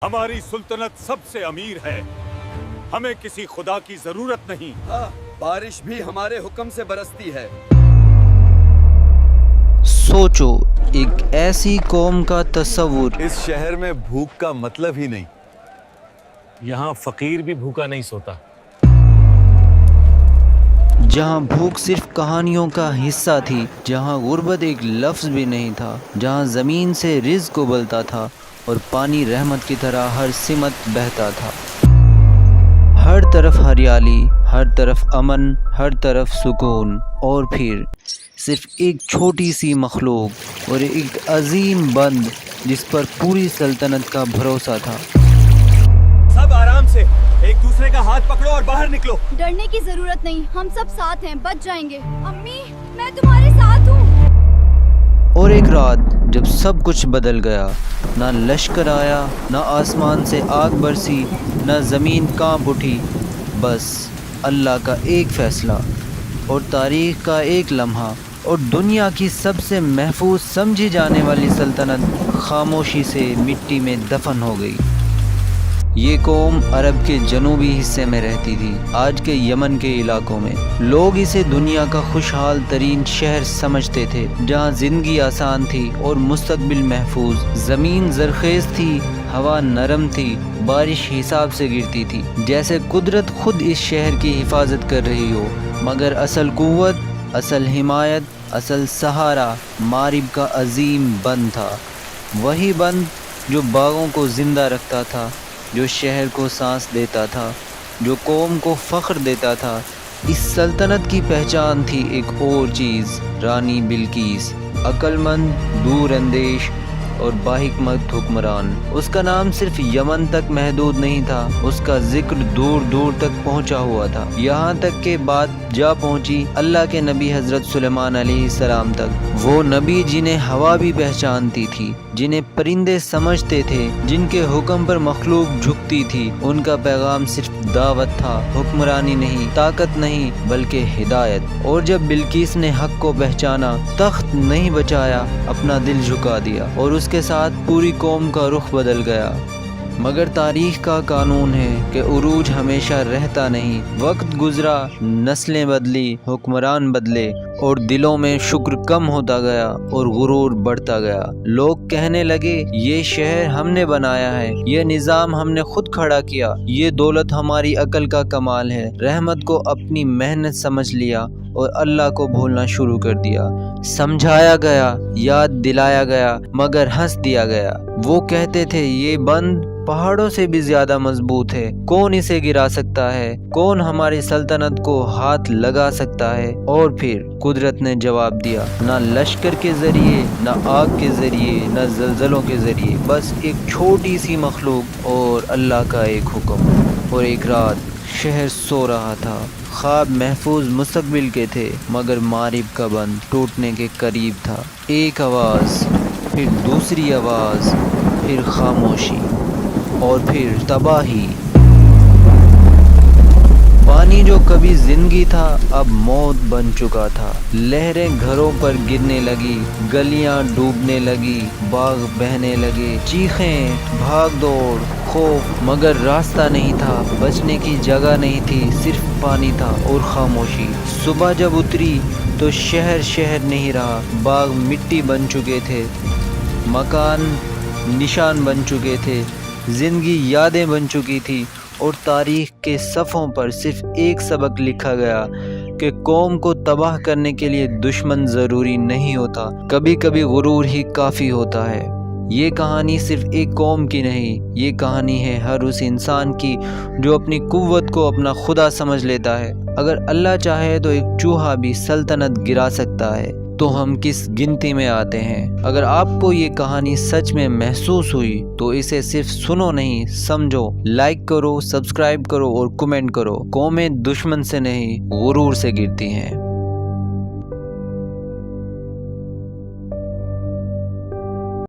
ہماری سلطنت سب سے امیر ہے، ہمیں کسی خدا کی ضرورت نہیں۔ بارش بھی ہمارے حکم سے برستی ہے۔ سوچو، ایک ایسی قوم کا تصور۔ اس شہر میں بھوک کا مطلب ہی نہیں۔ یہاں فقیر بھی بھوکا نہیں سوتا۔ جہاں بھوک صرف کہانیوں کا حصہ تھی، جہاں غربت ایک لفظ بھی نہیں تھا، جہاں زمین سے رزق ابلتا تھا اور پانی رحمت کی طرح ہر سمت بہتا تھا۔ ہر طرف ہریالی، ہر طرف امن، ہر طرف سکون، اور پھر صرف ایک چھوٹی سی مخلوق اور ایک عظیم بند جس پر پوری سلطنت کا بھروسہ تھا۔ سب آرام سے، ایک دوسرے کا ہاتھ پکڑو اور باہر نکلو۔ ڈرنے کی ضرورت نہیں، ہم سب ساتھ ہیں، بچ جائیں گے۔ امی، میں تمہارے ساتھ ہوں۔ اور ایک رات جب سب کچھ بدل گیا، نہ لشکر آیا، نہ آسمان سے آگ برسی، نہ زمین کانپ اٹھی، بس اللہ کا ایک فیصلہ اور تاریخ کا ایک لمحہ، اور دنیا کی سب سے محفوظ سمجھی جانے والی سلطنت خاموشی سے مٹی میں دفن ہو گئی۔ یہ قوم عرب کے جنوبی حصے میں رہتی تھی، آج کے یمن کے علاقوں میں۔ لوگ اسے دنیا کا خوشحال ترین شہر سمجھتے تھے، جہاں زندگی آسان تھی اور مستقبل محفوظ۔ زمین زرخیز تھی، ہوا نرم تھی، بارش حساب سے گرتی تھی، جیسے قدرت خود اس شہر کی حفاظت کر رہی ہو۔ مگر اصل قوت، اصل حمایت، اصل سہارا مارب کا عظیم بند تھا۔ وہی بند جو باغوں کو زندہ رکھتا تھا، جو شہر کو سانس دیتا تھا، جو قوم کو فخر دیتا تھا۔ اس سلطنت کی پہچان تھی ایک اور چیز، رانی بلقیس، عقل مند، دور اندیش اور باحکمت حکمران۔ اس کا نام صرف یمن تک محدود نہیں تھا، اس کا ذکر دور دور تک پہنچا ہوا تھا، یہاں تک کہ بات جا پہنچی اللہ کے نبی حضرت سلیمان علیہ السلام تک۔ وہ نبی جنہیں ہوا بھی پہچانتی تھی، جنہیں پرندے سمجھتے تھے، جن کے حکم پر مخلوق جھکتی تھی۔ ان کا پیغام صرف دعوت تھا، حکمرانی نہیں، طاقت نہیں، بلکہ ہدایت۔ اور جب بلقیس نے حق کو پہچانا، تخت نہیں بچایا، اپنا دل جھکا دیا، اور اس کے ساتھ پوری قوم کا رخ بدل گیا۔ مگر تاریخ کا قانون ہے کہ عروج ہمیشہ رہتا نہیں۔ وقت گزرا، نسلیں بدلی، حکمران بدلے، اور دلوں میں شکر کم ہوتا گیا اور غرور بڑھتا گیا۔ لوگ کہنے لگے، یہ شہر ہم نے بنایا ہے، یہ نظام ہم نے خود کھڑا کیا، یہ دولت ہماری عقل کا کمال ہے۔ رحمت کو اپنی محنت سمجھ لیا اور اللہ کو بھولنا شروع کر دیا۔ سمجھایا گیا، یاد دلایا گیا، مگر ہنس دیا گیا۔ وہ کہتے تھے، یہ بند پہاڑوں سے بھی زیادہ مضبوط ہے، کون اسے گرا سکتا ہے؟ کون ہماری سلطنت کو ہاتھ لگا سکتا ہے؟ اور پھر قدرت نے جواب دیا، نہ لشکر کے ذریعے، نہ آگ کے ذریعے، نہ زلزلوں کے ذریعے، بس ایک چھوٹی سی مخلوق اور اللہ کا ایک حکم۔ اور ایک رات شہر سو رہا تھا، خواب محفوظ مستقبل کے تھے، مگر مارب کا بند ٹوٹنے کے قریب تھا۔ ایک آواز، پھر دوسری آواز، پھر خاموشی، اور پھر تباہی۔ پانی جو کبھی زندگی تھا، اب موت بن چکا تھا۔ لہریں گھروں پر گرنے لگی، گلیاں ڈوبنے لگی، باغ بہنے لگے، چیخیں، بھاگ دوڑ، خوف، مگر راستہ نہیں تھا، بچنے کی جگہ نہیں تھی، صرف پانی تھا اور خاموشی۔ صبح جب اتری تو شہر شہر نہیں رہا، باغ مٹی بن چکے تھے، مکان نشان بن چکے تھے، زندگی یادیں بن چکی تھی، اور تاریخ کے صفحوں پر صرف ایک سبق لکھا گیا کہ قوم کو تباہ کرنے کے لیے دشمن ضروری نہیں ہوتا، کبھی کبھی غرور ہی کافی ہوتا ہے۔ یہ کہانی صرف ایک قوم کی نہیں، یہ کہانی ہے ہر اس انسان کی جو اپنی قوت کو اپنا خدا سمجھ لیتا ہے۔ اگر اللہ چاہے تو ایک چوہا بھی سلطنت گرا سکتا ہے، تو ہم کس گنتی میں آتے ہیں؟ اگر آپ کو یہ کہانی سچ میں محسوس ہوئی تو اسے صرف سنو نہیں، سمجھو، لائک کرو، سبسکرائب کرو اور کمنٹ کرو۔ قومیں دشمن سے نہیں، غرور سے گرتی ہیں۔